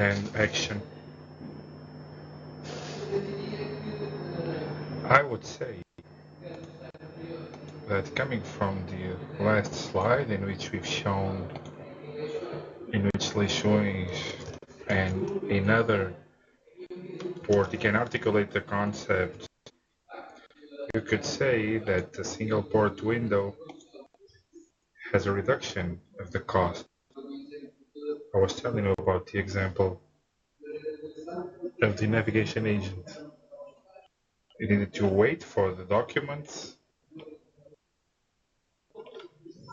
and action. I would say that coming from the last slide in which we've shown, in which showing and another port, you can articulate the concept. You could say that the single port window has a reduction of the cost. I was telling you about the example of the navigation agent. You needed to wait for the documents.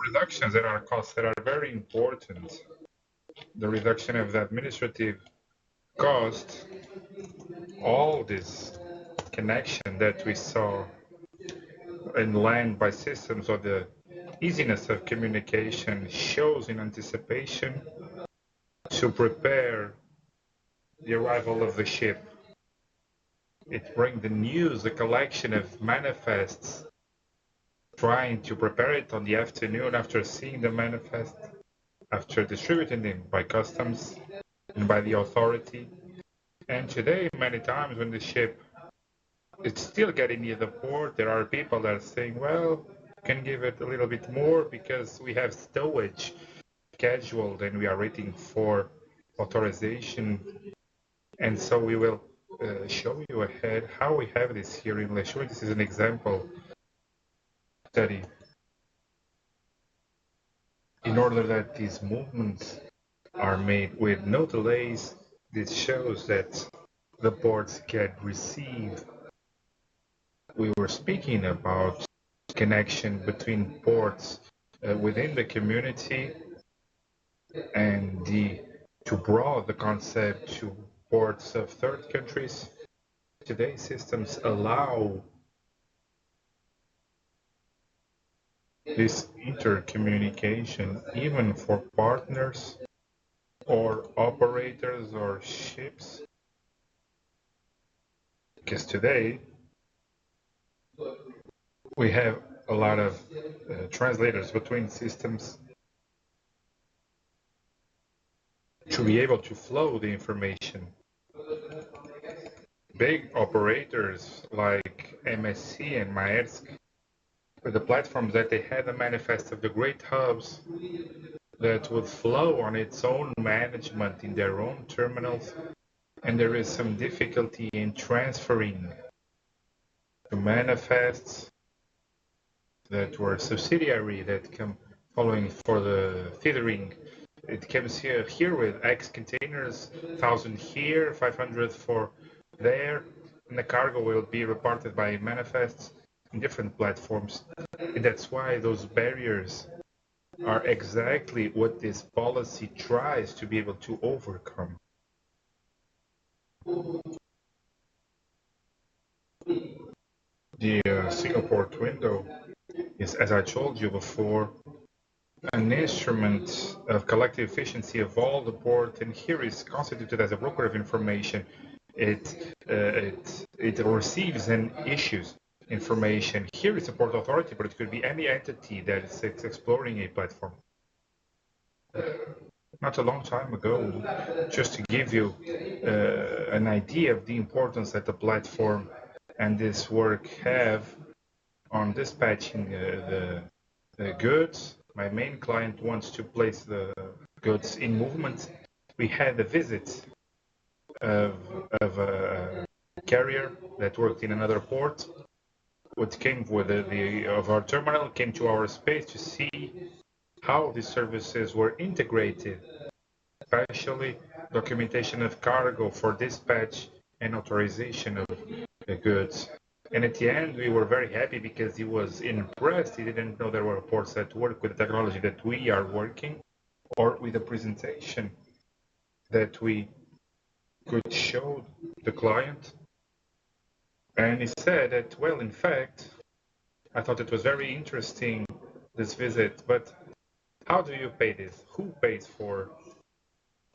Reductions in our costs that are very important. The reduction of the administrative cost, all this connection that we saw in land by systems, or the easiness of communication shows in anticipation to prepare the arrival of the ship. It brings the news, the collection of manifests, trying to prepare it on the afternoon after seeing the manifest, after distributing them by customs and by the authority. And today, many times when the ship is still getting near the port, there are people that are saying, well, can give it a little bit more because we have stowage scheduled and we are waiting for authorization. And so we will show you ahead how we have this here in Lechua. This is an example study. In order that these movements are made with no delays, this shows that the ports can receive. We were speaking about connection between ports within the community, and to broaden the concept to ports of third countries. Today's systems allow this intercommunication even for partners or operators or ships. Because today we have a lot of translators between systems to be able to flow the information. Big operators like MSC and Maersk, with the platforms that they had a manifest of the great hubs that would flow on its own management in their own terminals, and there is some difficulty in transferring the manifests that were subsidiary that come following for the feedering. It comes here with X containers, 1,000 here, 500 for there, and the cargo will be reported by manifests in different platforms. And that's why those barriers are exactly what this policy tries to be able to overcome. The single port window is, as I told you before, an instrument of collective efficiency of all the port, and here is constituted as a broker of information. It receives and issues information. Here is a port authority, but it could be any entity that is exploring a platform. Not a long time ago, just to give you an idea of the importance that the platform and this work have on dispatching the goods. My main client wants to place the goods in movement. We had a visit of a carrier that worked in another port. What came with of our terminal came to our space to see how these services were integrated, especially documentation of cargo for dispatch and authorization of the goods. And at the end, we were very happy because he was impressed. He didn't know there were ports that work with the technology that we are working, or with the presentation that we could show the client. And he said that, well, in fact, I thought it was very interesting, this visit, but how do you pay this? Who pays for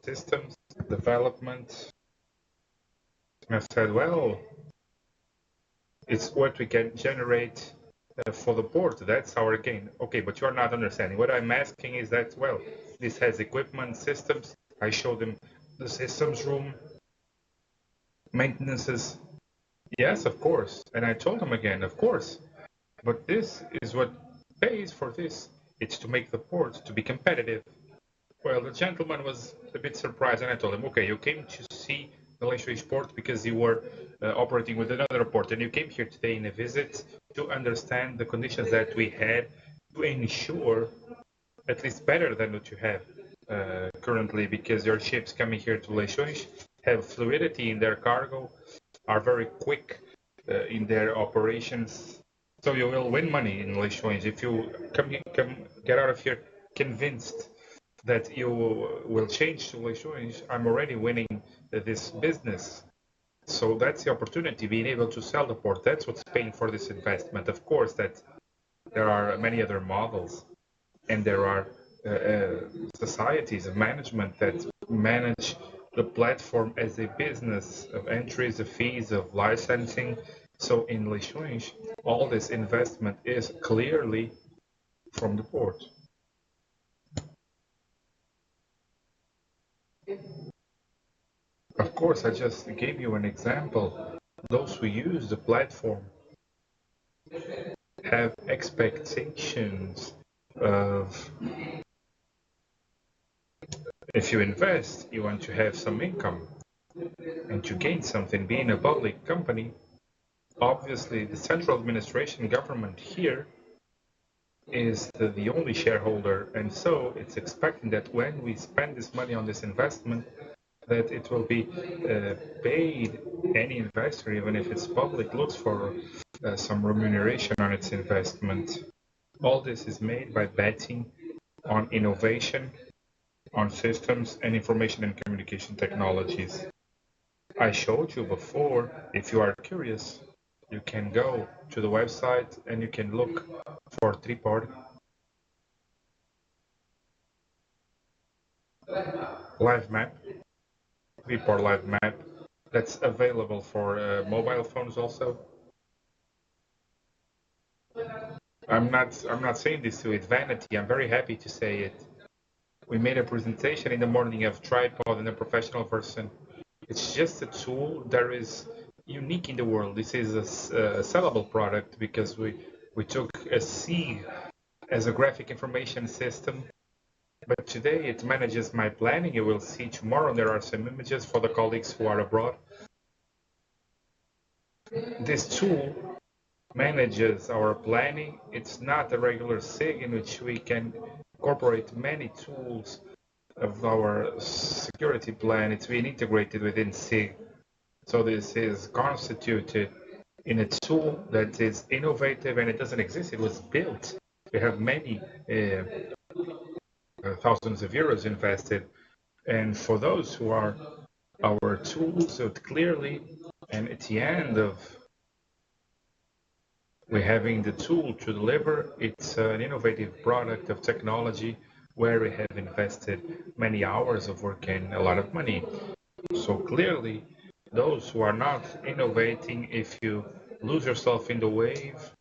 systems development? And I said, well, it's what we can generate for the port. That's our gain. Okay, but you're not understanding. What I'm asking is that, well, this has equipment, systems. I show them the systems room, maintenances. Yes, of course. And I told him again, of course. But this is what pays for this. It's to make the port to be competitive. Well, the gentleman was a bit surprised, and I told him, okay, you came to see the Leixões port because you were operating with another port, and you came here today in a visit to understand the conditions that we had to ensure at least better than what you have currently, because your ships coming here to Leixões have fluidity in their cargo, are very quick in their operations. So you will win money in Leixões if you come get out of here convinced that you will change to Leixões. I'm already winning this business. So that's the opportunity, being able to sell the port. That's what's paying for this investment. Of course, that there are many other models, and there are societies of management that manage the platform as a business of entries, of fees, of licensing. So in Leixões, all this investment is clearly from the port. Of course, I just gave you an example. Those who use the platform have expectations of, if you invest, you want to have some income and to gain something. Being a public company, obviously the central administration government here is the only shareholder, and so it's expecting that when we spend this money on this investment, that it will be paid. Any investor, even if it's public, looks for some remuneration on its investment. All this is made by betting on innovation, on systems and information and communication technologies. I showed you before. If you are curious, you can go to the website and you can look for Tripod Live Map, Tripod Live Map. That's available for mobile phones also. I'm not saying this to its vanity. I'm very happy to say it. We made a presentation in the morning of Tripod and a professional version. It's just a tool that is unique in the world. This is a sellable product because we took a C as a graphic information system, but today it manages my planning. You will see tomorrow there are some images for the colleagues who are abroad. This tool manages our planning. It's not a regular SIG in which we can incorporate many tools of our security plan. It's been integrated within SIG. So this is constituted in a tool that is innovative, and it doesn't exist. It was built. We have many thousands of euros invested. And for those who are our tools, so clearly, and at the end of we having the tool to deliver, it's an innovative product of technology where we have invested many hours of work and a lot of money. So clearly, those who are not innovating, if you lose yourself in the wave,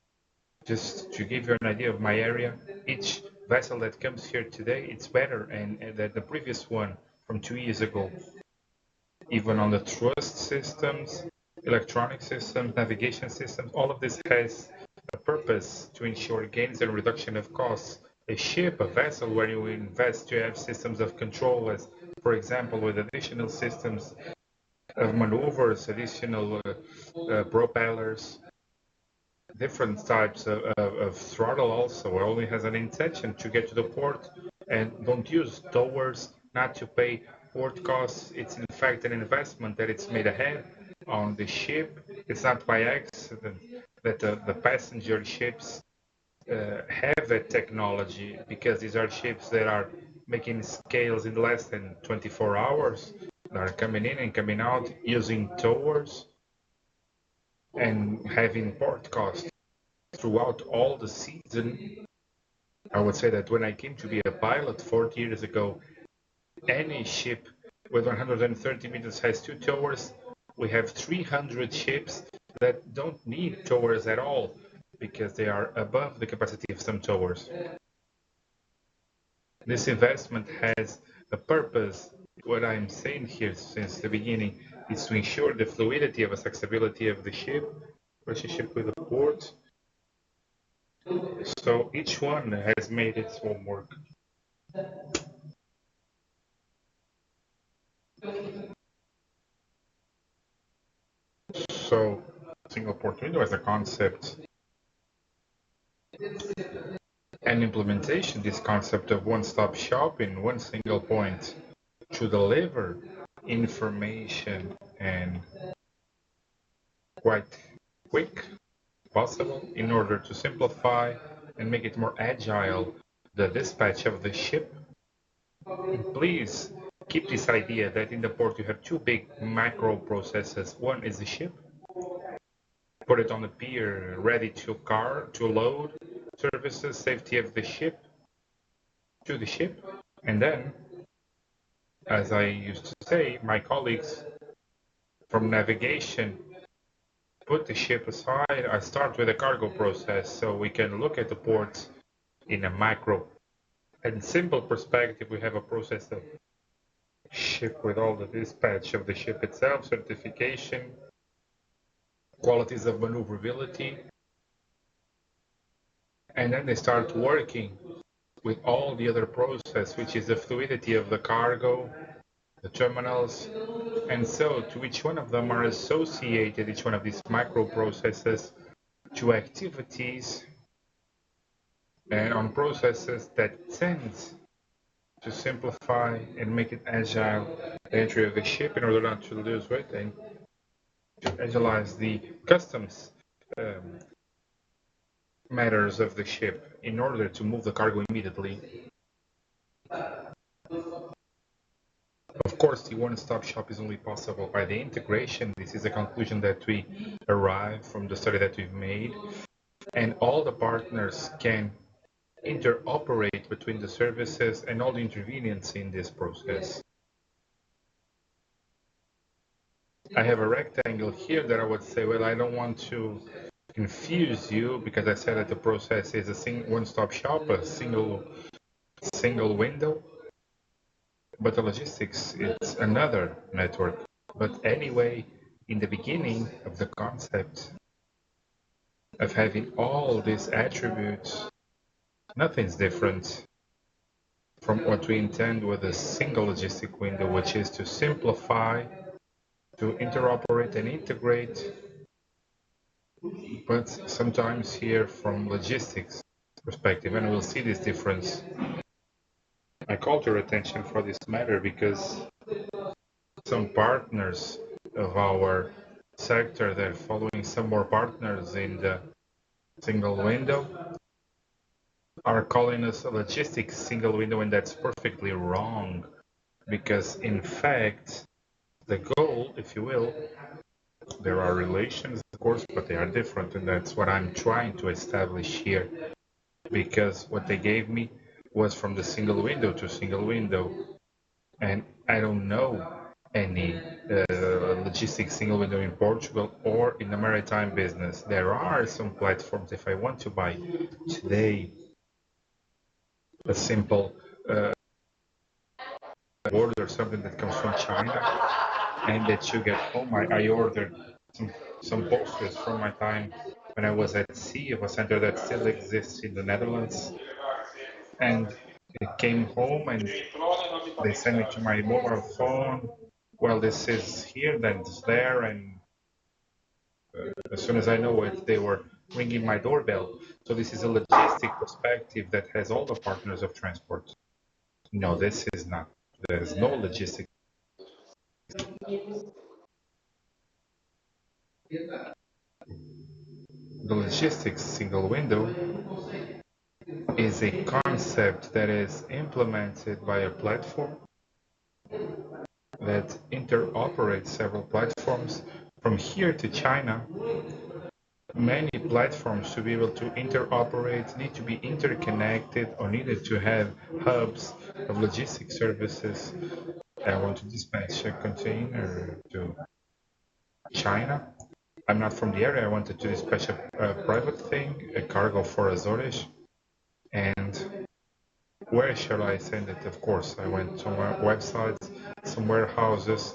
just to give you an idea of my area, each vessel that comes here today, it's better and than the previous one from 2 years ago. Even on the thrust systems, electronic systems, navigation systems, all of this has a purpose to ensure gains and reduction of costs. A ship, a vessel where you invest to have systems of control, as for example with additional systems of maneuvers, additional propellers, different types of throttle also, only has an intention to get to the port, and don't use towers not to pay port costs. It's in fact an investment that it's made ahead on the ship. It's not by accident that the passenger ships have that technology, because these are ships that are making scales in less than 24 hours. They are coming in and coming out using towers and having port costs throughout all the season. I would say that when I came to be a pilot 40 years ago, any ship with 130 meters has 2 towers. We have 300 ships that don't need towers at all because they are above the capacity of some towers. This investment has a purpose What I'm saying here since the beginning is to ensure the fluidity of accessibility of the ship, relationship with the port. So each one has made its homework. So single port window as a concept and implementation, this concept of one-stop shop in one single point to deliver information and quite quick possible in order to simplify and make it more agile the dispatch of the ship. Please keep this idea that in the port you have two big macro processes. One is the ship, put it on the pier, ready to load services, safety of the ship to the ship. And then, as I used to say, my colleagues from navigation put the ship aside. I start with a cargo process so we can look at the port in a macro and simple perspective. We have a process of ship with all the dispatch of the ship itself, certification, qualities of maneuverability, and then they start working with all the other process, which is the fluidity of the cargo, the terminals, and so to each one of them are associated, each one of these macro processes, to activities and on processes that tend to simplify and make it agile the entry of the ship in order not to lose weight and to agilize the customs um, matters of the ship in order to move the cargo immediately. Of course, the one-stop shop is only possible by the integration. This is a conclusion that we arrive from the study that we've made, and all the partners can interoperate between the services and all the intervenience in this process. I have a rectangle here that I would say, well, I don't want to confuse you because I said that the process is a one-stop shop, a single window, but the logistics is another network. But anyway, in the beginning of the concept of having all these attributes, nothing's different from what we intend with a single logistic window, which is to simplify, to interoperate and integrate, but sometimes here from logistics perspective, and we'll see this difference. I called your attention for this matter because some partners of our sector, they're following some more partners in the single window, are calling us a logistics single window, and that's perfectly wrong because in fact the goal, if you will, there are relations of course, but they are different, and that's what I'm trying to establish here, because what they gave me was from the single window to single window, and I don't know any logistics single window in Portugal or in the maritime business. There are some platforms. If I want to buy today a simple order or something that comes from China and that you get home, I ordered some posters from my time when I was at sea of a center that still exists in the Netherlands, and it came home and they sent me to my mobile phone. Well, this is here, then it's there, and as soon as I know it, they were ringing my doorbell. So this is a logistic perspective that has all the partners of transport. No, this is not. There's no logistic. The logistics single window is a concept that is implemented by a platform that interoperates several platforms. From here to China, many platforms to be able to interoperate need to be interconnected or needed to have hubs of logistics services. I want to dispatch a container to China. I'm not from the area. I wanted to dispatch a private thing, a cargo for Azores. And where shall I send it? Of course, I went to my websites, some warehouses.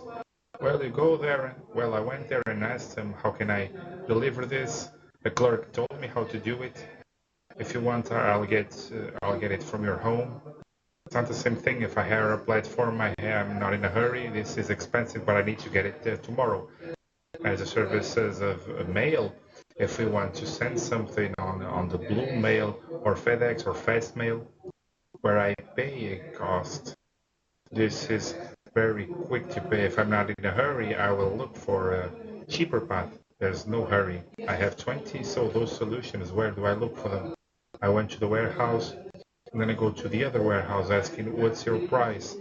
Well, you go there. Well, I went there and asked them, how can I deliver this? The clerk told me how to do it. If you want, I'll get it from your home. It's not the same thing. If I hire a platform, I'm not in a hurry. This is expensive, but I need to get it tomorrow. As a services of mail, if we want to send something on the blue mail or FedEx or fast mail, where I pay a cost, this is very quick to pay. If I'm not in a hurry, I will look for a cheaper path. There's no hurry. I have 20, so those solutions, where do I look for them? I went to the warehouse, and then I go to the other warehouse asking, what's your price?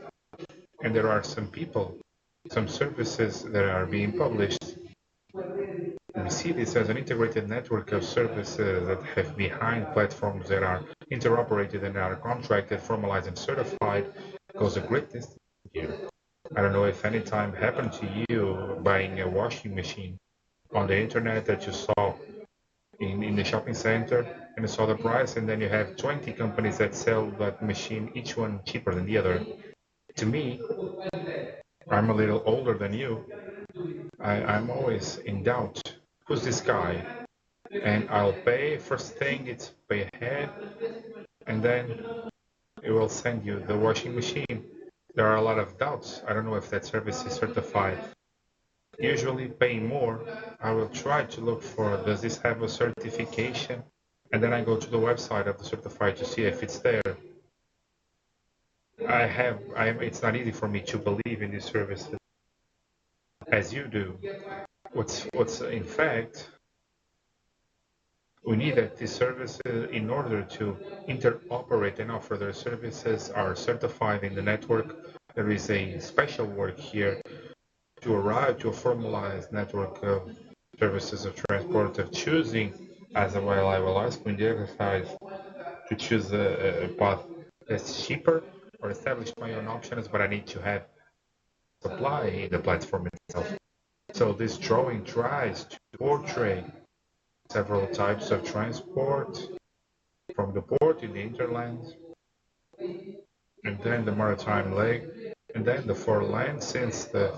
And there are some people, some services that are being published. We see this as an integrated network of services that have behind platforms that are interoperated and are contracted, formalized, and certified. Goes a great distance here. I don't know if any time happened to you buying a washing machine on the internet that you saw in the shopping center and you saw the price, and then you have 20 companies that sell that machine, each one cheaper than the other. To me, I'm a little older than you. I'm always in doubt. Who's this guy? And I'll pay. First thing, it's pay ahead, and then it will send you the washing machine. There are a lot of doubts. I don't know if that service is certified. Usually paying more, I will try to look for, does this have a certification? And then I go to the website of the certified to see if it's there. It's not easy for me to believe in these services as you do. What's in fact, we need that these services, in order to interoperate and offer their services, are certified in the network. There is a special work here to arrive to a formalized network of services of transport, of choosing, as well I will ask you in the exercise, to choose a path that's cheaper or establish my own options, but I need to have supply in the platform itself. So this drawing tries to portray several types of transport from the port in the interland, and then the maritime leg, and then the foreland, since the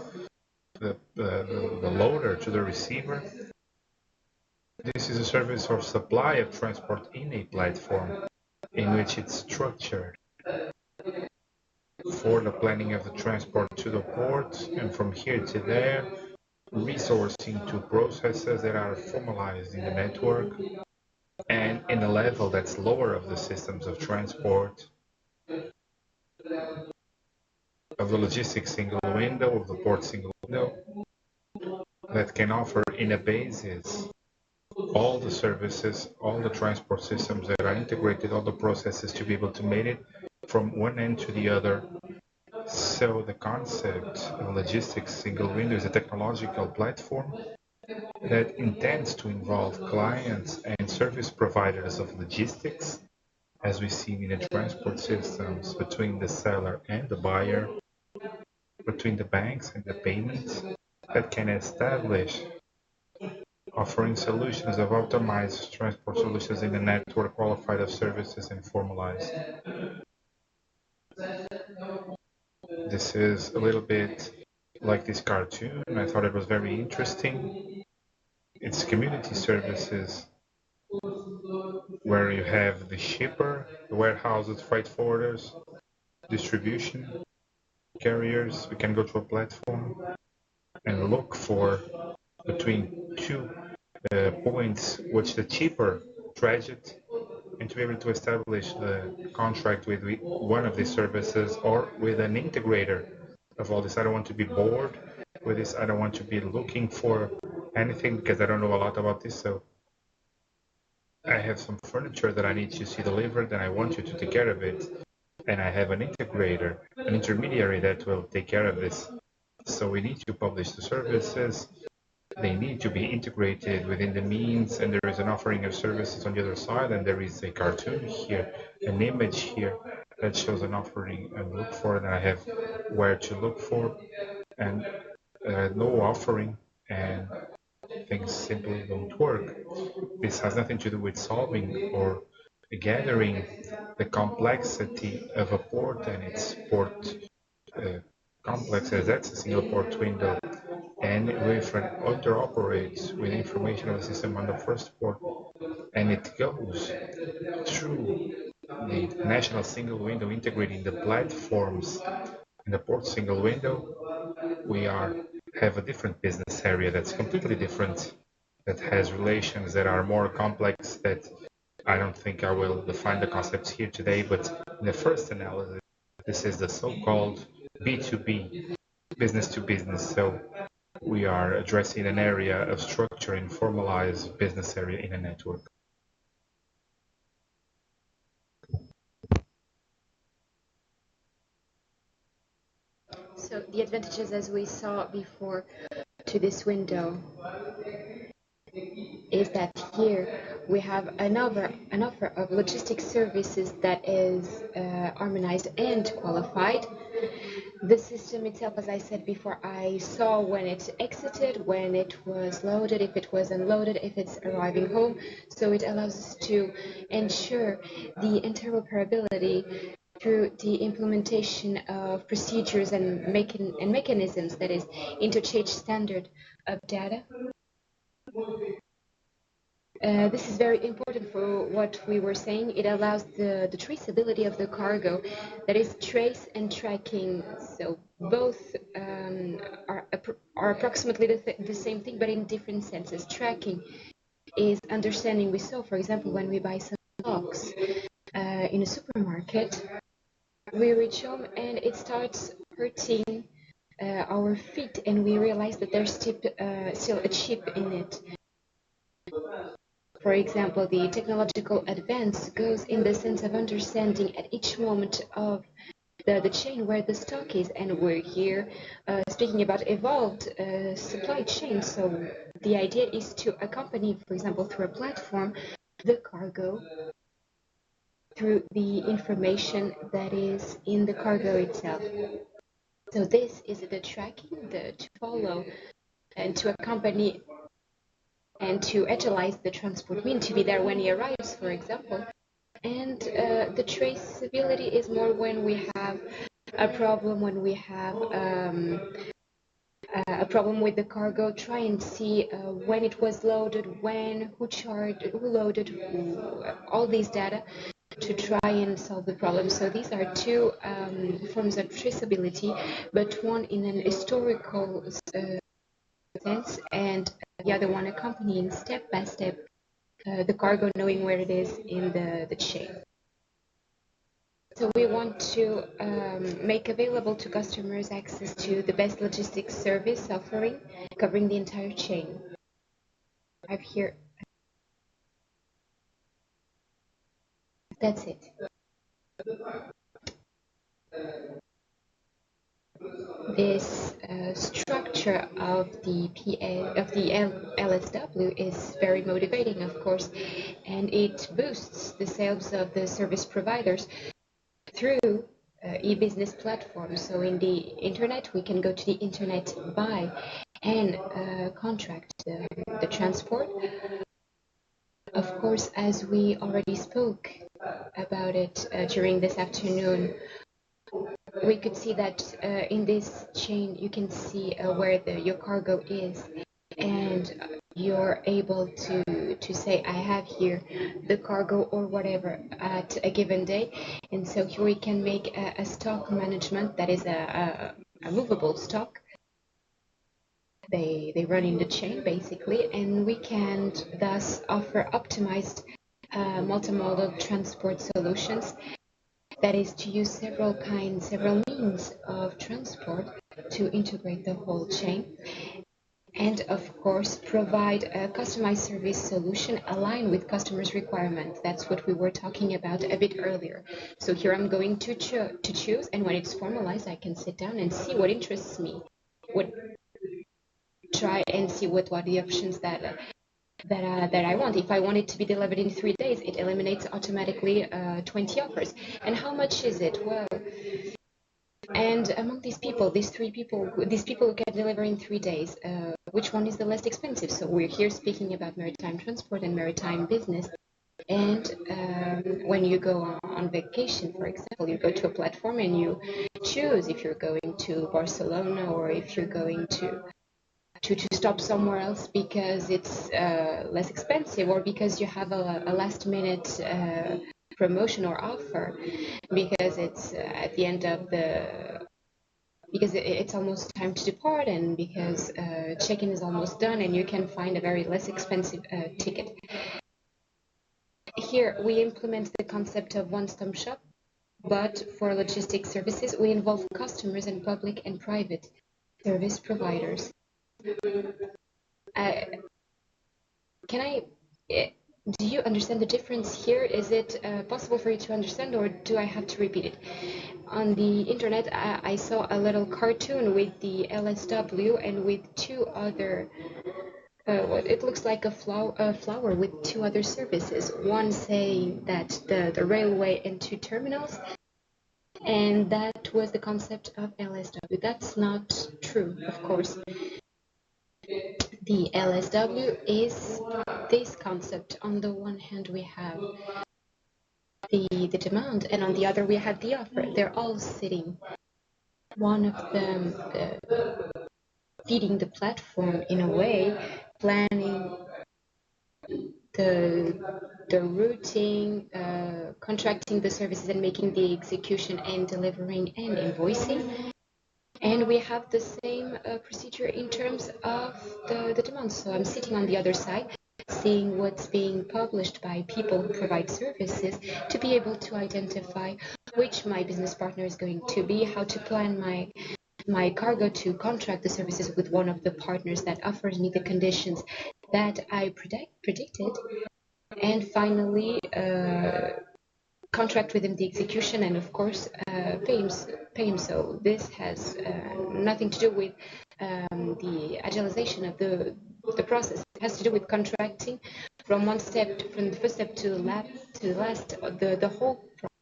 loader to the receiver. This is a service of supply of transport in a platform in which it's structured for the planning of the transport to the port, and from here to there, resourcing to processes that are formalized in the network and in a level that's lower of the systems of transport, of the logistics single window, of the port single window, that can offer in a basis all the services, all the transport systems that are integrated, all the processes to be able to make it from one end to the other. So the concept of logistics single window is a technological platform that intends to involve clients and service providers of logistics, as we see in the transport systems, between the seller and the buyer, between the banks and the payments, that can establish offering solutions of optimized transport solutions in the network, qualified of services, and formalized. This is a little bit like this cartoon. I thought it was very interesting. It's community services where you have the shipper, the warehouses, freight forwarders, distribution carriers. We can go to a platform and look for between two points which the cheaper traject, and to be able to establish the contract with one of these services or with an integrator of all this. I don't want to be bored with this. I don't want to be looking for anything because I don't know a lot about this. So I have some furniture that I need to see delivered and I want you to take care of it. And I have an integrator, an intermediary that will take care of this. So we need to publish the services. They need to be integrated within the means, and there is an offering of services on the other side, and there is a cartoon here, an image here that shows an offering and look for, and I have where to look for, and no offering, and things simply don't work. This has nothing to do with solving or gathering the complexity of a port and its port complex as accessing a port window, and we interoperates with information of the system on the first port, and it goes through the national single window integrating the platforms in the port single window. We have a different business area that's completely different, that has relations that are more complex, that I don't think I will define the concepts here today, but in the first analysis, this is the so-called B2B, business to business. So we are addressing an area of structure and formalized business area in a network. So the advantages, as we saw before, to this window is that here we have an offer of logistics services that is harmonized and qualified. The system itself, as I said before, I saw when it exited, when it was loaded, if it was unloaded, if it's arriving home. So it allows us to ensure the interoperability through the implementation of procedures and mechanisms, that is, interchange standard of data. This is very important for what we were saying. It allows the traceability of the cargo, that is trace and tracking. So both are approximately the same thing, but in different senses. Tracking is understanding. We saw, for example, when we buy some stocks in a supermarket, we reach home and it starts hurting our feet, and we realize that there's still a chip in it. For example, the technological advance goes in the sense of understanding at each moment of the chain where the stock is, and we're here speaking about evolved supply chain. So the idea is to accompany, for example, through a platform, the cargo through the information that is in the cargo itself. So this is the tracking, to follow and to accompany and to utilize the transport mean, to be there when he arrives, for example. And the traceability is more when we have a problem, when we have a problem with the cargo, try and see when it was loaded, when, who charged, who loaded, all these data to try and solve the problem. So these are two forms of traceability, but one in an historical sense, and the other one accompanying step by step the cargo, knowing where it is in the chain. So we want to make available to customers access to the best logistics service offering, covering the entire chain. I've here. That's it. This structure of the LSW is very motivating, of course, and it boosts the sales of the service providers through e-business platforms. So in the internet, we can go to the internet, buy and contract the transport. Of course, as we already spoke about it during this afternoon, we could see that in this chain you can see where your cargo is, and you're able to say, I have here the cargo or whatever at a given day. And so here we can make a stock management that is a movable stock. They run in the chain basically, and we can thus offer optimized multimodal transport solutions, that is to use several means of transport to integrate the whole chain, and of course provide a customized service solution aligned with customers' requirements. That's what we were talking about a bit earlier. So here I'm going to choose, and when it's formalized, I can sit down and see what interests me, try and see what are the options that I want. If I want it to be delivered in 3 days, it eliminates automatically 20 offers. And how much is it? Well, and among these people who can deliver in 3 days, which one is the less expensive? So we're here speaking about maritime transport and maritime business. And when you go on vacation, for example, you go to a platform and you choose if you're going going to Barcelona, or if you're going to stop somewhere else because it's less expensive, or because you have a last minute promotion or offer, because it's at the end of the because it's almost time to depart, and because check-in is almost done, and you can find a very less expensive ticket. Here we implement the concept of one-stop shop, but for logistics services we involve customers and public and private service providers. Do you understand the difference here? Is it possible for you to understand, or do I have to repeat it? On the internet, I saw a little cartoon with the LSW and with two other, it looks like a flower with two other services. One saying that the railway and two terminals, and that was the concept of LSW. That's not true, of course. The LSW is this concept. On the one hand, we have the demand, and on the other, we have the offer. They're all sitting. One of them feeding the platform in a way, planning the routing, contracting the services, and making the execution and delivering and invoicing. And we have the same procedure in terms of the demand. So I'm sitting on the other side, seeing what's being published by people who provide services, to be able to identify which my business partner is going to be, how to plan my cargo, to contract the services with one of the partners that offers me the conditions that I predicted, and finally contract with him the execution, and of course pay him. So this has nothing to do with the agilization of the process. It has to do with contracting from the first step to the last, the whole process,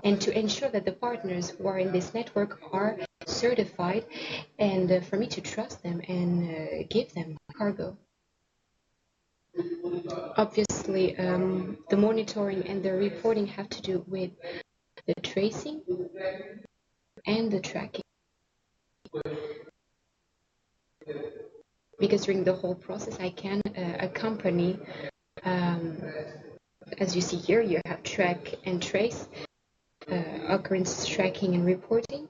and to ensure that the partners who are in this network are certified, and for me to trust them and give them cargo. Obviously, the monitoring and the reporting have to do with the tracing and the tracking, because during the whole process I can accompany, as you see here, you have track and trace, occurrence tracking and reporting.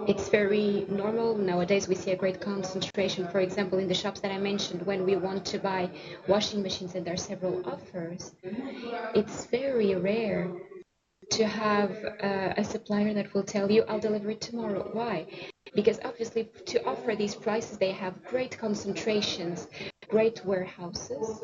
It's very normal nowadays. We see a great concentration, for example, in the shops that I mentioned, when we want to buy washing machines and there are several offers. It's very rare to have a supplier that will tell you, I'll deliver it tomorrow. Why? Because obviously to offer these prices, they have great concentrations, great warehouses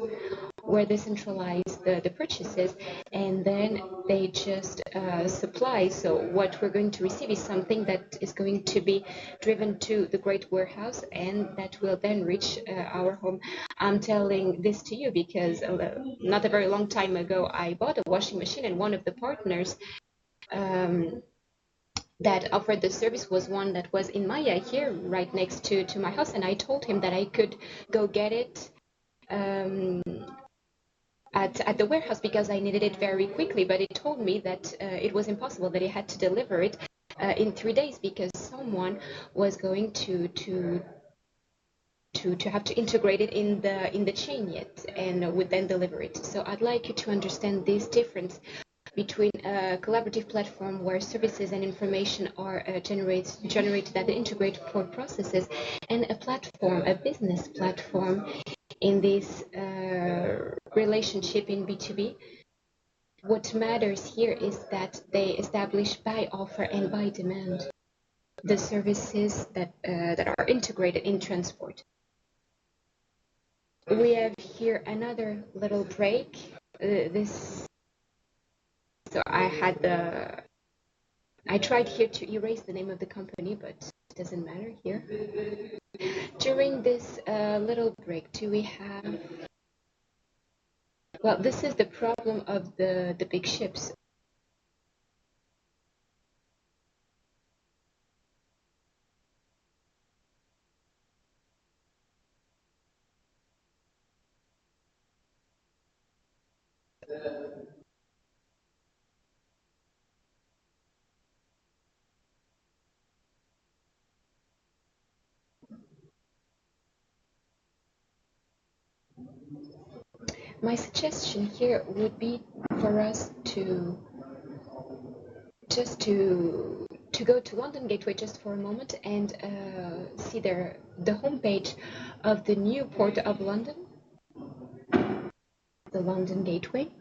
where they centralize the purchases, and then they just supply. So what we're going to receive is something that is going to be driven to the great warehouse, and that will then reach our home. I'm telling this to you because not a very long time ago I bought a washing machine, and one of the partners that offered the service was one that was in Maya, here right next to my house, and I told him that I could go get it at the warehouse because I needed it very quickly, but he told me that it was impossible, that he had to deliver it in 3 days because someone was going to have to integrate it in the chain yet, and would then deliver it. So I'd like you to understand this difference between a collaborative platform where services and information are generated that integrate core processes, and a platform, a business platform, in this relationship in B2B. What matters here is that they establish by offer and by demand the services that are integrated in transport. We have here another little break. So I tried here to erase the name of the company, but it doesn't matter here. During this little break, do we have... Well, this is the problem of the big ships. My suggestion here would be for us to go to London Gateway just for a moment and see the homepage of the new Port of London, the London Gateway.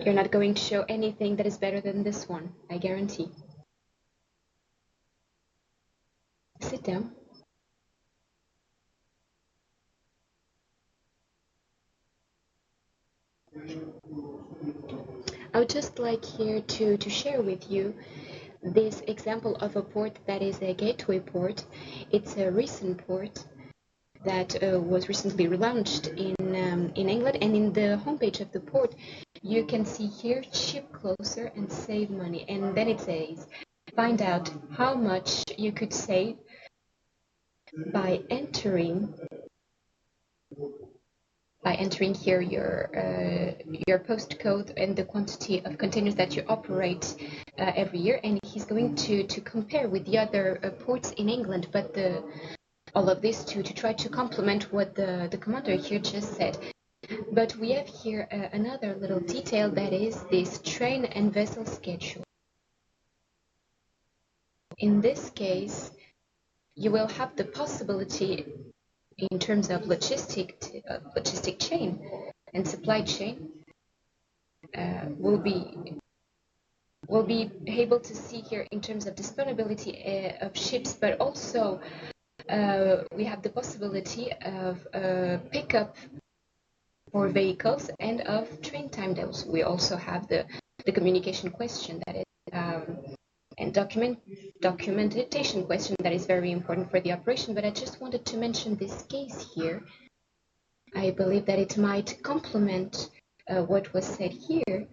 You're not going to show anything that is better than this one, I guarantee. Sit down. I would just like here to share with you this example of a port that is a gateway port. It's a recent port that was recently relaunched in England, and in the homepage of the port you can see here ship closer and save money, and then it says find out how much you could save by entering here your postcode and the quantity of containers that you operate every year, and he's going to compare with the other ports in England, but all of this to try to complement what the commander here just said. But we have here another little detail, that is this train and vessel schedule. In this case, you will have the possibility in terms of logistic chain and supply chain. We'll be able to see here in terms of disponibility of ships, but also we have the possibility of pickup for vehicles and of train timetables. We also have the communication question, that is, and documentation question, that is very important for the operation. But I just wanted to mention this case here. I believe that it might complement what was said here,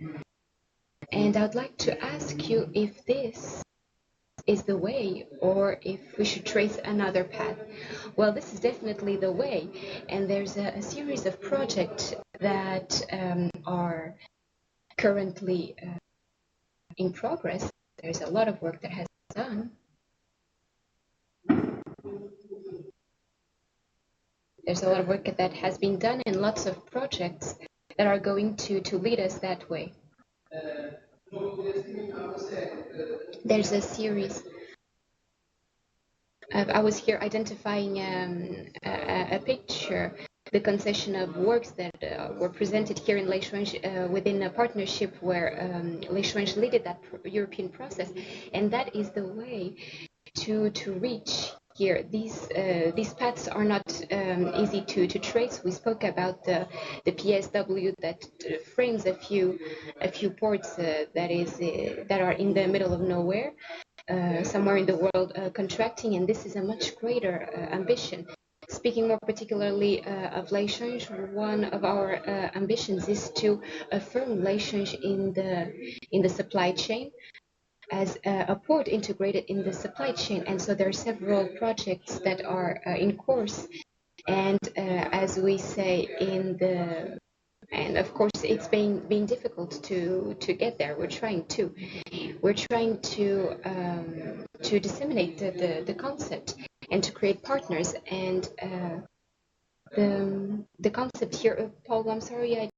and I'd like to ask you if this is the way or if we should trace another path. Well, this is definitely the way, and there's a series of projects that are currently in progress. There's a lot of work that has been done. There's a lot of work that has been done and lots of projects that are going to lead us that way. There's a series. I was here identifying a picture, the concession of works that were presented here in Leixões within a partnership where Leixões led that European process, and that is the way to reach here. These paths are not easy to trace. We spoke about the PSW that frames a few ports that are in the middle of nowhere. Somewhere in the world contracting, and this is a much greater ambition. Speaking more particularly of Leixões, one of our ambitions is to affirm Leixões in the supply chain as a port integrated in the supply chain, and so there are several projects that are in course, and as we say and of course it's been difficult to get there. We're trying to disseminate the concept and to create partners, and the concept here. Paul, I'm sorry, I